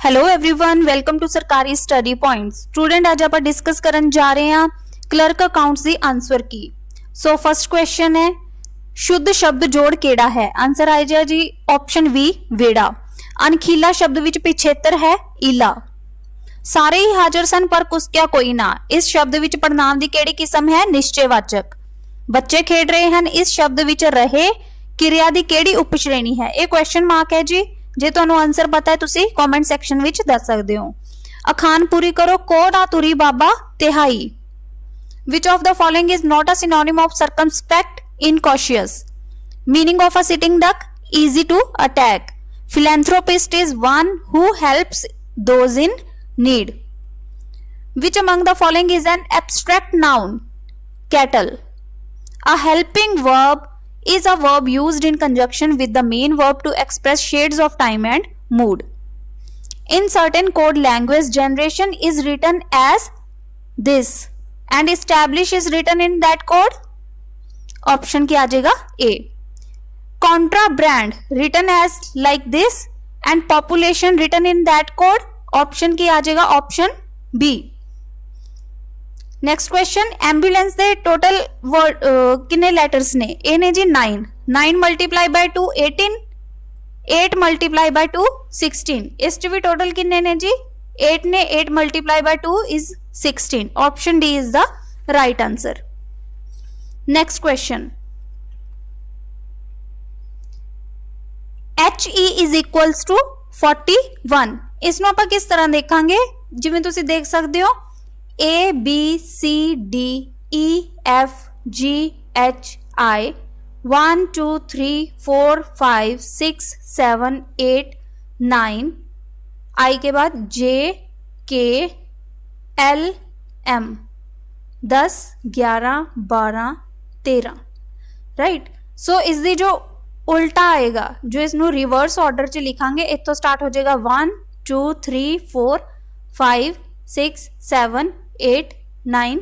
Hello everyone, welcome to सरकारी study points. Student आज आप डिस्कस करन जा रहे हैं क्लर्क अकाउंट्स दी आंसर की। सो फर्स्ट क्वेश्चन है शुद्ध शब्द जोड़ केड़ा है। आंसर आ जाए जी ऑप्शन बी वेड़ा। अनखीला शब्द विच पिछेतर है ईला। सारे ही हाजर सन पर कुसक्या कोई ना। इस शब्द विच पड़नाम दी केड़ी किस्म है निश्चयवाचक। बच्चे खेड रहे हैं इस शब्द विच रहे क्रिया दी केड़ी उपश्रेणी है। ये क्वेश्चन मार्क है जी। जे तुहानू आंसर पता है तुसी कमेंट सैक्शन विच दस सकदे हो। अखान पूरी करो कोड़ा तुरी बाबा तिहाई। Which of the following is not a synonym of circumspect, incautious? Meaning of a sitting duck, easy to attack. Philanthropist is one who helps those in need. Which among the following is an abstract noun? Cattle. A helping verb is a verb used in conjunction with the main verb to express shades of time and mood. In certain code language, generation is written as this and establish is written in that code. Option क्या आ जाएगा A. Contra brand written as like this and population written in that code. Option की आ जाएगा option B. Next question ambulance दे total किन्ने letters ने। ए ने जी 9 मल्टीप्लाई बाय 2 18, 8 मल्टीप्लाई बाय 2 16। इस भी टोटल किन्ने ने जी 8 ने 8 multiply by 2 is 16। Option D is the right answer. Next question HE is equals to 41। इसमें आप किस तरह देखांगे जिवें तुसीं देख सकते हो A B C D E F G H I 1 2 3 4 5 6 7 8 9 I के बाद J K L M 10 11 12 13 right. सो इसकी जो उल्टा आएगा जो इसनू रिवर्स ऑर्डर च लिखांगे इतों स्टार्ट हो जाएगा 1 2 3 4 5 6 7 8 9।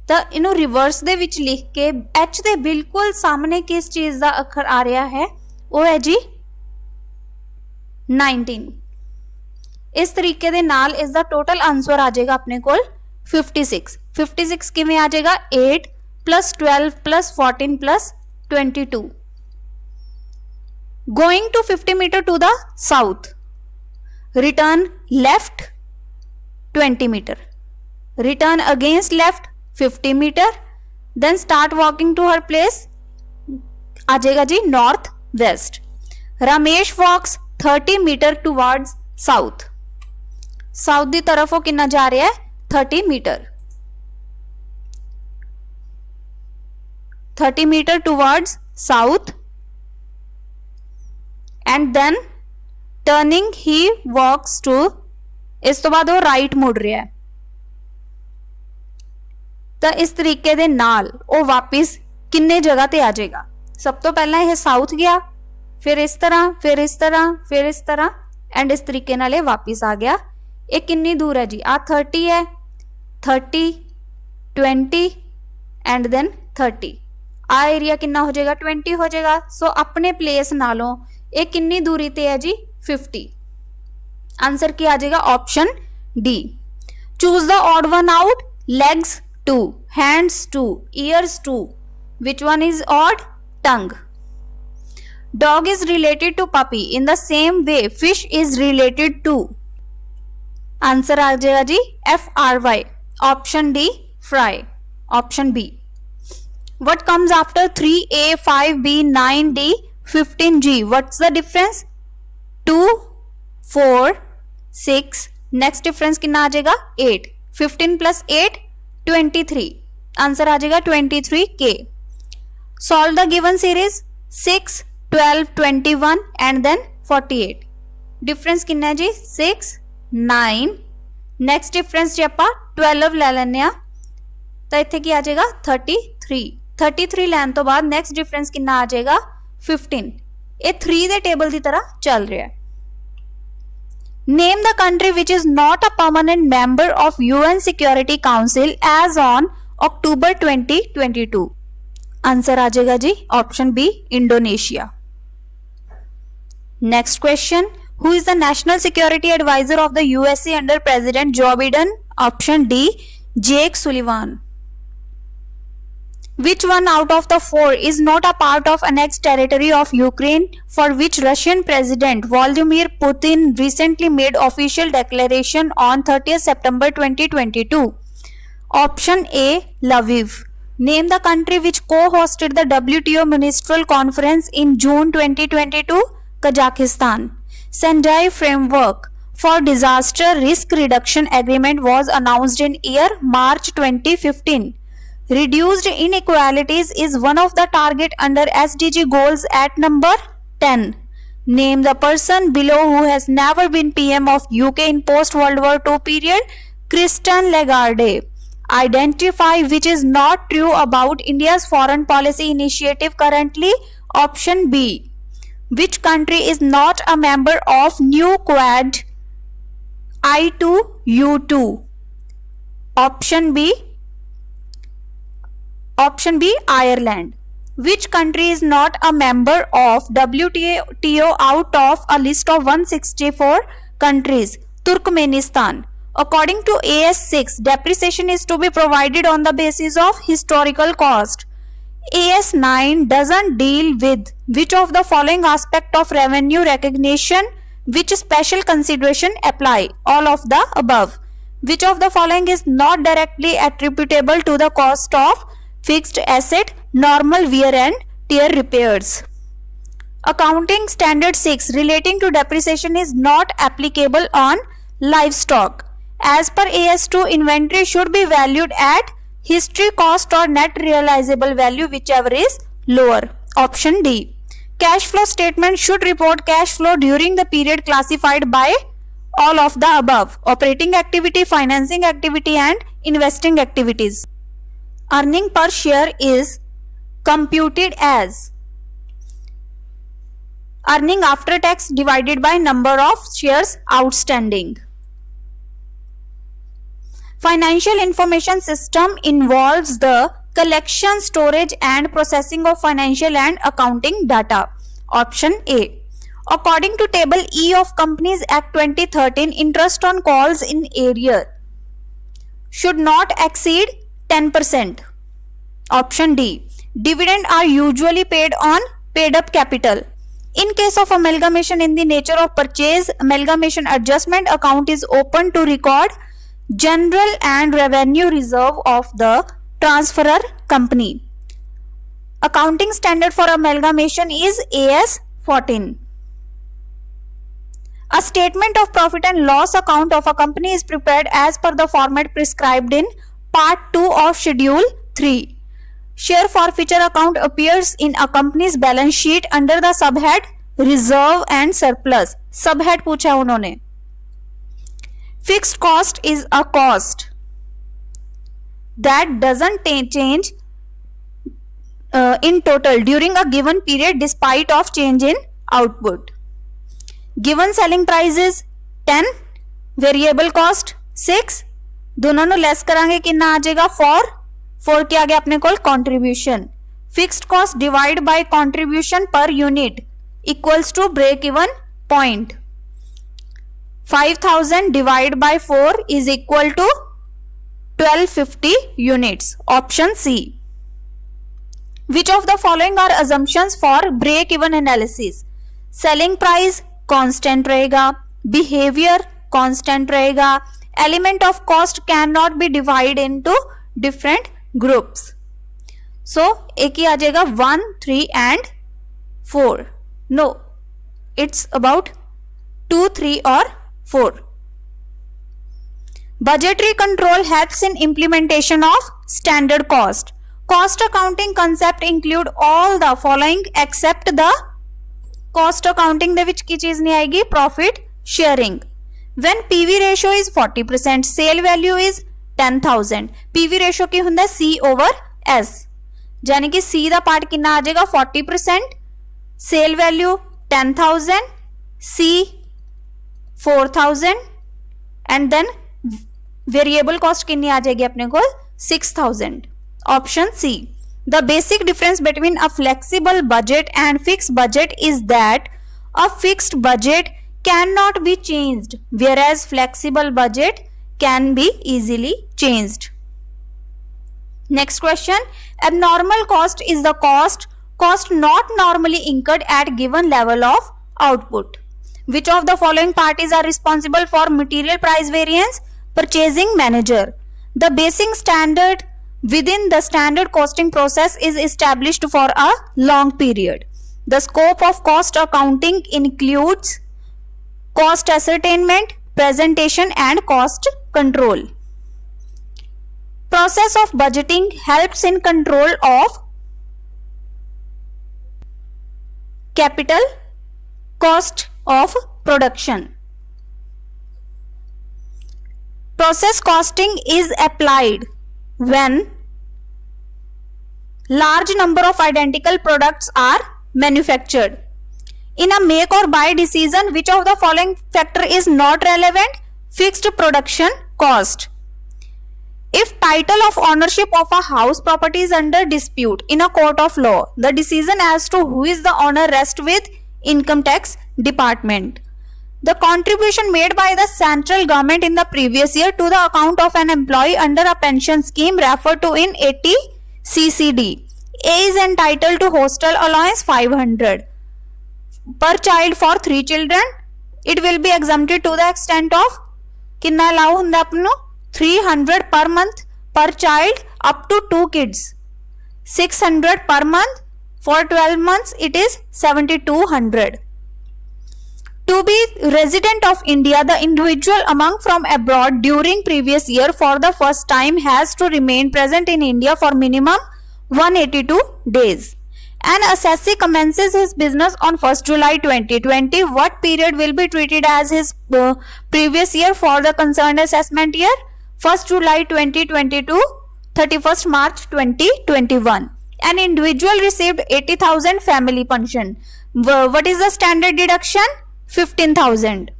तो इनू रिवर्स दे विच लिख के एच दे बिल्कुल सामने किस चीज का अखर आ रहा है वो है जी 19। इस तरीके दे नाल इसका टोटल आंसर आ जाएगा अपने कोल 56। 56 किवें आ जाएगा 8 plus 12 plus 14 plus 22। Going to 50 metre to the south return left 20 metre, return against left 50 meter, then start walking to her place आ जाएगा जी north west. Ramesh walks 30 metre towards south. South की तरफ वो कितना जा रहा है 30 metre. 30 metre towards south and then turning he walks to. इस तो बाद वो राइट मुड़ रहा है। तो इस तरीके दे नाल वो वापिस किन्ने जगह ते आ जाएगा। सब तो पहला यह साउथ गया फिर इस तरह फिर इस तरह फिर इस तरह एंड इस तरीके नाल वापिस आ गया। ये किन्नी दूर है जी आ 30 है 30 20 एंड देन 30। आ एरिया किन्ना हो जाएगा 20 हो जाएगा। सो अपने प्लेस नालों ये किन्नी दूरी ते है जी 50। आंसर की आ जाएगा option D. Choose the odd one out. Legs 2, hands 2, ears 2. Which one is odd? Tongue. Dog is related to puppy in the same way fish is related to. Answer आ जाएगा जी FRY. Option D fry. Option B. What comes after 3A, 5B, 9D, 15G? What's the difference? 2, 4, 6. Next difference कितना आ जाएगा 8. 15 plus 8 23। Answer आ जाएगा 23K। Solve the given series 6 12 21 and then 48। Difference कितना है जी 6 9। Next difference जे ਆਪਾਂ 12 ले ਲੈਨੇ ਆ ਤਾਂ ਇੱਥੇ ਕੀ ਆ ਜਾਏਗਾ 33। 33 ਲੈਣ ਤੋਂ ਬਾਅਦ ਨੈਕਸਟ डिफरेंस ਕਿੰਨਾ ਆ ਜਾਏਗਾ 15। ਇਹ 3 ਦੇ ਟੇਬਲ ਦੀ ਤਰ੍ਹਾਂ ਚੱਲ ਰਿਹਾ ਹੈ। Name the country which is not a permanent member of UN Security Council as on October 2022. Answer आ जाएगा जी option B Indonesia. Next question Who is the National Security Advisor of the USA under President Joe Biden? Option D, Jake Sullivan. Which one out of the four is not a part of annexed territory of Ukraine, for which Russian President Vladimir Putin recently made official declaration on 30th September 2022? Option A, Lviv. Name the country which co-hosted the WTO Ministerial Conference in June 2022. Kazakhstan. Sendai Framework for Disaster Risk Reduction Agreement was announced in year March 2015. Reduced inequalities is one of the target under SDG goals at number 10. Name the person below who has never been PM of UK in post-World War II period. Christine Lagarde. Identify which is not true about India's foreign policy initiative currently. Option B. Which country is not a member of new Quad I2U2? Option B, Ireland. Which country is not a member of WTO out of a list of 164 countries? Turkmenistan. According to AS6, depreciation is to be provided on the basis of historical cost. AS9 doesn't deal with which of the following aspect of revenue recognition, which special consideration apply? All of the above. Which of the following is not directly attributable to the cost of fixed asset, normal wear and tear repairs? Accounting Standard 6 relating to depreciation is not applicable on livestock. As per AS2, inventory should be valued at history cost or net realizable value, whichever is lower. Option D. Cash flow statement should report cash flow during the period classified by all of the above: operating activity, financing activity and investing activities. Earning per share is computed as earning after tax divided by number of shares outstanding. Financial information system involves the collection, storage and processing of financial and accounting data. Option A. According to Table E of Companies Act 2013, interest on calls in arrear should not exceed 10%. Option D. Dividends are usually paid on paid up capital. In case of amalgamation in the nature of purchase, amalgamation adjustment account is open to record general and revenue reserve of the transferor company. Accounting standard for amalgamation is AS 14. A statement of profit and loss account of a company is prepared as per the format prescribed in Part 2 of Schedule 3. Share forfeiture account appears in a company's balance sheet under the subhead Reserve and Surplus. Subhead पूछा उन्होंने. Fixed cost is a cost that doesn't change in total during a given period despite of change in output. Given selling price is 10, variable cost 6, दोनों no less करांगे कितना आ जाएगा 4 के आगे अपने को contribution. Fixed cost divide by contribution per unit equals to break even point. 5000 divided by 4 is equal to 1250 units. Option C. Which of the following are assumptions for break even analysis? Selling price constant रहेगा, behavior constant रहेगा, element of cost cannot be divided into different groups. So एक ही आ जाएगा 1, 3 and 4. No, it's about 2, 3 or 4. Budgetary control helps in implementation of standard cost. Cost accounting concept include all the following except the cost accounting ਦੇ ਵਿੱਚ ਕੀ ਚੀਜ਼ ਨਹੀਂ ਆਏਗੀ? Profit sharing. When PV ratio is 40%, sale value is 10,000. PV ratio ਕੀ ਹੁੰਦਾ? C over S. यानी कि C ਦਾ part ਕਿੰਨਾ ਆ ਜਾਏਗਾ? 40%, sale value 10,000, C 4,000 and then variable cost कितनी आ जाएगी अपने को? 6,000. Option C. The basic difference between a flexible budget and fixed budget is that a fixed budget cannot be changed, whereas flexible budget can be easily changed. Next question, abnormal cost is the cost not normally incurred at given level of output. Which of the following parties are responsible for material price variance? Purchasing manager. The basic standard within the standard costing process is established for a long period. The scope of cost accounting includes cost ascertainment, presentation and cost control. Process of budgeting helps in control of capital cost of production. Process costing is applied when large number of identical products are manufactured. In a make or buy decision, which of the following factor is not relevant? Fixed production cost. If title of ownership of a house property is under dispute in a court of law, the decision as to who is the owner rests with income tax department. The contribution made by the central government in the previous year to the account of an employee under a pension scheme referred to in 80 CCD. A is entitled to hostel allowance 500 per child for 3 children. It will be exempted to the extent of कितना allow ਹੁੰਦਾ अपनो 300 per month per child up to 2 kids. 600 per month for 12 months, it is 7200. To be resident of India, the individual among from abroad during previous year for the first time has to remain present in India for minimum 182 days. An assessee commences his business on 1st July 2020. What period will be treated as his previous year for the concerned assessment year? 1st July 2022, 31st March 2021. An individual received 80,000 family pension. What is the standard deduction? 15,000.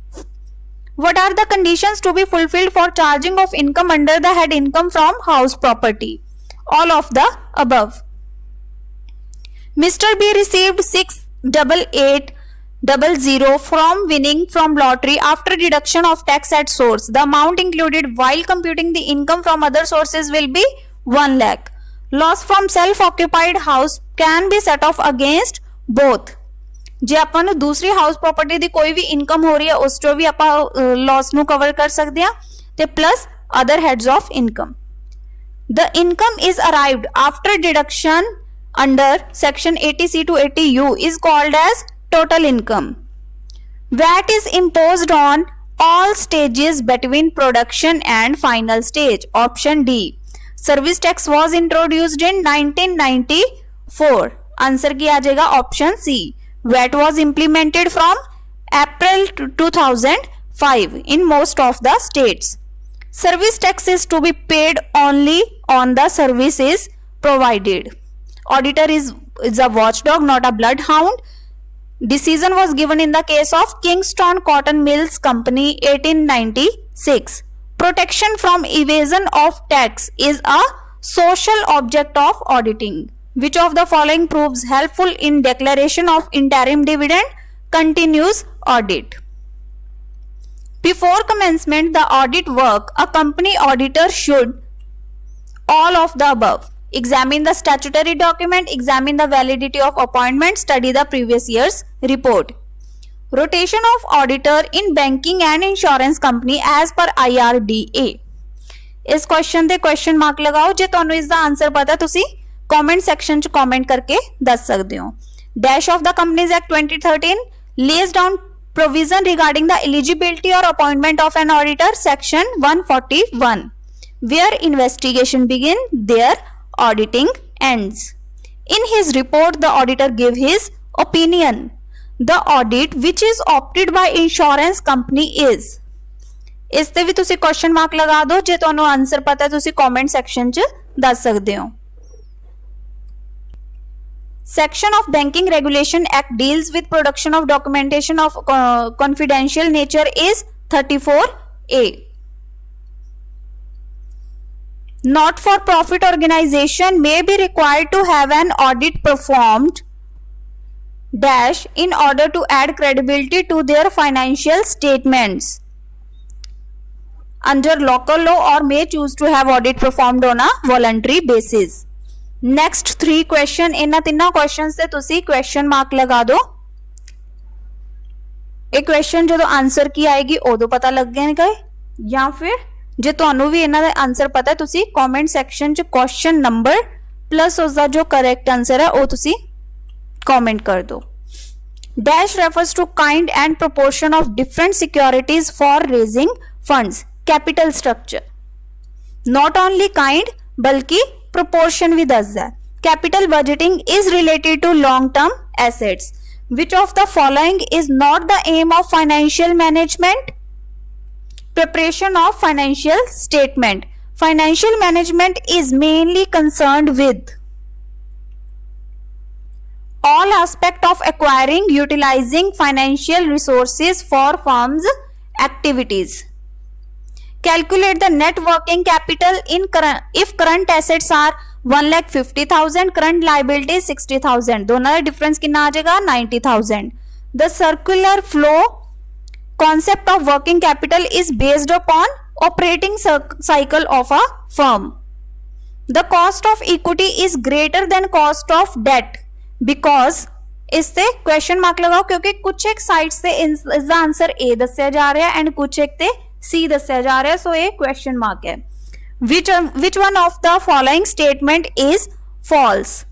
What are the conditions to be fulfilled for charging of income under the head income from house property? All of the above. Mr. B received 68800 from winning from lottery after deduction of tax at source. The amount included while computing the income from other sources will be 1 lakh. Loss from self-occupied house can be set off against both. ਜੇ ਆਪਾਂ ਨੂੰ ਦੂਸਰੀ house property ਦੀ ਕੋਈ ਵੀ income ਹੋ ਰਹੀ ਹੈ ਉਸ ਤੋਂ ਵੀ ਆਪਾਂ ਲਾਸ ਨੂੰ ਕਵਰ ਕਰ ਸਕਦੇ ਹਾਂ ਤੇ plus other heads of income. The income is arrived after deduction under section 80C to 80U is called as total income. VAT is imposed on all stages between production and final stage. Option D. Service tax was introduced in 1994. Answer की आ जाएगा option C. VAT was implemented from April 2005 in most of the states. Service tax is to be paid only on the services provided. Auditor is a watchdog, not a bloodhound. Decision was given in the case of Kingston Cotton Mills Company 1896. Protection from evasion of tax is a social object of auditing. Which of the following proves helpful in declaration of interim dividend? Continuous audit. Before commencement the audit work, a company auditor should all of the above: examine the statutory document, examine the validity of appointment, study the previous year's report. Rotation of auditor in banking and insurance company as per IRDA. इस question ते question mark लगाओ जे ਤੁਹਾਨੂੰ ਇਸ ਦਾ answer ਪਤਾ ਤੁਸੀਂ comment section च comment करके दस सकते हो. Dash of the companies act 2013 lays down provision regarding the eligibility or appointment of an auditor. Section 141. Where investigation begin, there auditing ends. In his report, the auditor gave his opinion. The audit which is opted by insurance company is. इस ते भी तुसी question mark लगा दो जे ਤੁਹਾਨੂੰ answer पता है तुसी कमेंट सेक्शन च दस सकते हो. Section of Banking Regulation Act deals with production of documentation of confidential nature is 34A. Not-for-profit organization may be required to have an audit performed dash in order to add credibility to their financial statements under local law or may choose to have audit performed on a voluntary basis. Next 3 question, इन्हां तिन्ना questions ते तुसी question mark लगा दो. ਇਹ question जो answer की आएगी उदों पता लग गए या फिर जे तुहानू भी इन्हां दा आंसर पता है तुसी कमेंट सैक्शन च क्वेश्चन नंबर प्लस उसका जो करेक्ट आंसर है वो तुसी कमेंट कर दो. Dash refers to kind and proportion of different securities for raising funds. Capital structure. Not only kind बल्कि proportion भी दसदा है. Capital budgeting is related to long-term assets. Which of the following is not the aim of financial management? Preparation of financial statement. Financial management is mainly concerned with all aspects of acquiring, utilizing financial resources for firms' activities. Calculate the net working capital in if current assets are 1,50,000, current liabilities 60,000. दोनों का difference कितना आ जाएगा 90,000. The circular flow concept of working capital is based upon operating cycle of a firm. The cost of equity is greater than cost of debt because इससे question mark लगाओ क्योंकि कुछ एक side से इसका आंसर ए दस्या जा रहा है एंड कुछ एक ते सी दस्या जा रहा है, सो ये क्वेश्चन मार्क है. which one of the following statement is false?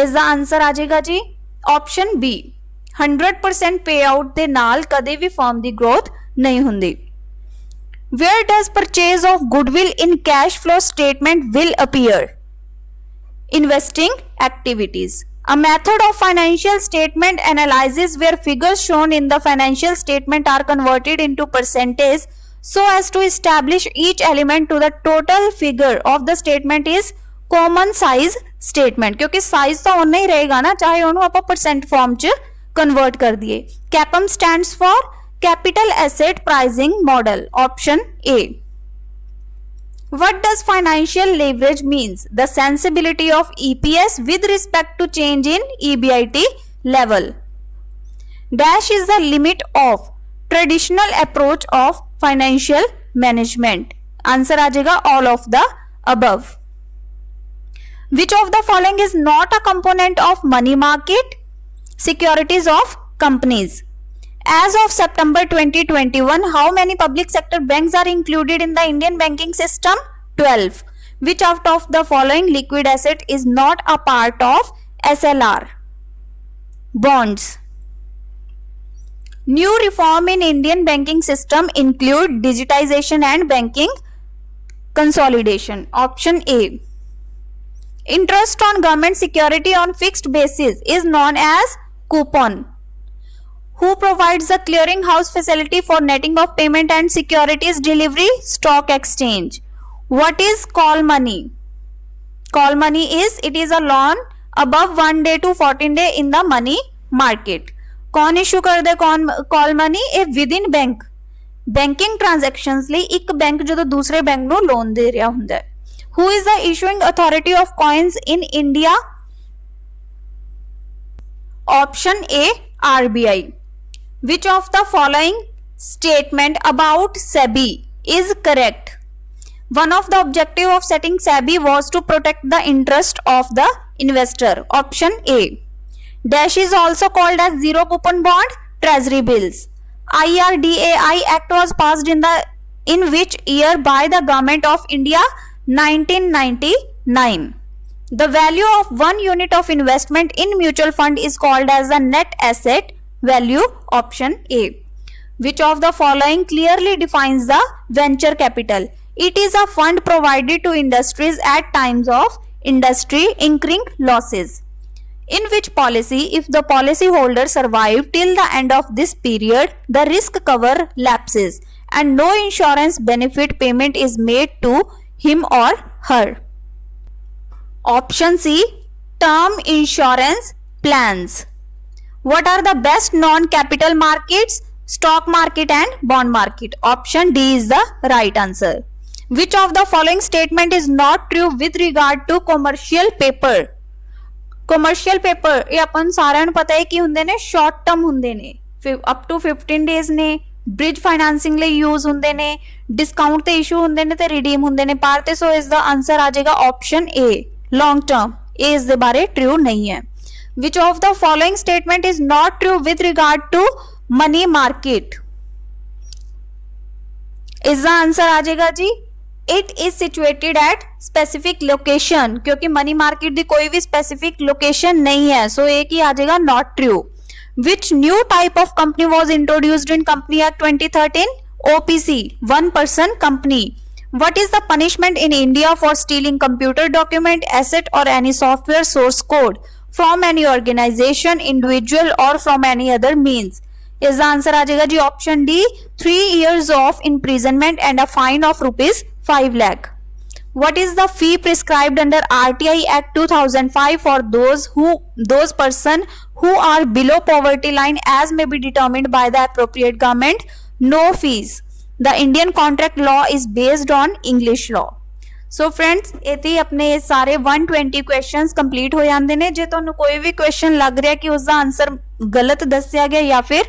इसका आंसर आ जाएगा जी ऑप्शन बी. 100% पे आउट दे नाल कदे भी फर्म दी ग्रोथ नहीं हुंदी. Where does purchase of goodwill in cash flow statement will appear? Investing activities. A method of financial statement analysis where figures shown in the financial statement are converted into percentage so as to establish each element to the total figure of the statement is common size statement. क्योंकि size तो उन्ना ही रहेगा ना चाहे उन्होंने आप percent form च convert कर दिए. CAPM stands for Capital Asset Pricing Model. Option A. What does financial leverage means? The sensibility of EPS with respect to change in EBIT level. Dash is the limit of traditional approach of financial management. Answer आ जाएगा all of the above. Which of the following is not a component of money market? Securities of companies. As of September 2021, how many public sector banks are included in the Indian banking system? 12. Which out of the following liquid asset is not a part of SLR? Bonds. New reform in Indian banking system include digitization and banking consolidation. Option A. Interest on government security on fixed basis is known as coupon. Who provides the clearing house facility for netting of payment and securities delivery? Stock exchange. What is call money? Call money is it is a loan above 1 day to 14 day in the money market. कौन issue कर they call money? A with in bank banking transactions ਲਈ ਇੱਕ bank ਜਦੋਂ ਦੂਸਰੇ bank ਨੂੰ loan ਦੇ ਰਿਹਾ ਹੁੰਦਾ ਹੈ. Who is the issuing authority of coins in India? Option A. RBI. Which of the following statement about SEBI is correct? One of the objective of setting SEBI was to protect the interest of the investor. Option A. Dash is also called as zero coupon bond treasury bills. IRDAI Act was passed in which year by the Government of India? 1999. The value of 1 unit of investment in mutual fund is called as the net asset value. Option A. Which of the following clearly defines the venture capital? It is a fund provided to industries at times of industry incurring losses. In which policy, if the policyholder survive till the end of this period, the risk cover lapses and no insurance benefit payment is made to him or her. Option C. Term insurance plans. What are the best non-capital markets? Stock market and bond market. Option D is the right answer. Which of the following statement is not true with regard to commercial paper? Commercial paper ਇਹ ਆਪਾਂ ਨੂੰ ਸਾਰਿਆਂ ਨੂੰ ਪਤਾ ਹੈ ਕਿ ਹੁੰਦੇ ਨੇ ਸ਼ਾਰਟ ਟਰਮ ਹੁੰਦੇ ਨੇ, ਅਪ ਟੂ 15 ਡੇਜ਼ ਨੇ, ਬ੍ਰਿਜ ਫਾਈਨਾਂਸਿੰਗ ਲਈ ਯੂਜ਼ ਹੁੰਦੇ ਨੇ, ਡਿਸਕਾਊਂਟ ਤੇ ਇਸ਼ੂ ਹੁੰਦੇ ਨੇ ਤੇ ਰਿਡੀਮ ਹੁੰਦੇ ਨੇ ਪਾਰ ਤੇ। ਸੋ ਇਸ ਦਾ ਆਨਸਰ ਆ ਜਾਏਗਾ ਆਪਸ਼ਨ ਏ ਲੌਂਗ ਟਰਮ। ਇਹ ਇਸ ਦੇ ਬਾਰੇ ਟਰੂ ਨਹੀਂ ਹੈ। Which of the following statement is not true with regard to money market? इसका आंसर आ जाएगा जी it is situated at specific location, क्योंकि मनी मार्केट दी कोई भी specific location नहीं है। सो एक ही आ जाएगा not true। Which new type of company was introduced in Company Act 2013? OPC, one person company। What is the punishment in India for stealing computer document, asset or any software source code from any organization, individual or from any other means? इसका answer आ जाएगा जी option D 3 years of imprisonment and a fine of ₹5 lakh। What is the fee prescribed under RTI Act 2005 for those person who are below poverty line as may be determined by the appropriate government? No fees। The Indian contract law is based on English law। So friends इतने अपने सारे 120 questions complete हो जाते हैं। जे तुहानू कोई भी question लग रहा कि उसका आंसर गलत दसिया गया या फिर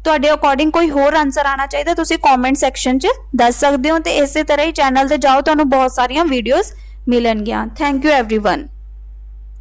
तुहाडे अकॉर्डिंग कोई होर आंसर आना चाहिए तुसीं कमेंट सैक्शन च दस सकते हो। तो इस तरह ही चैनल ते जाओ, तुहानू बहुत सारियां वीडियोस मिलणगियां। Thank you everyone.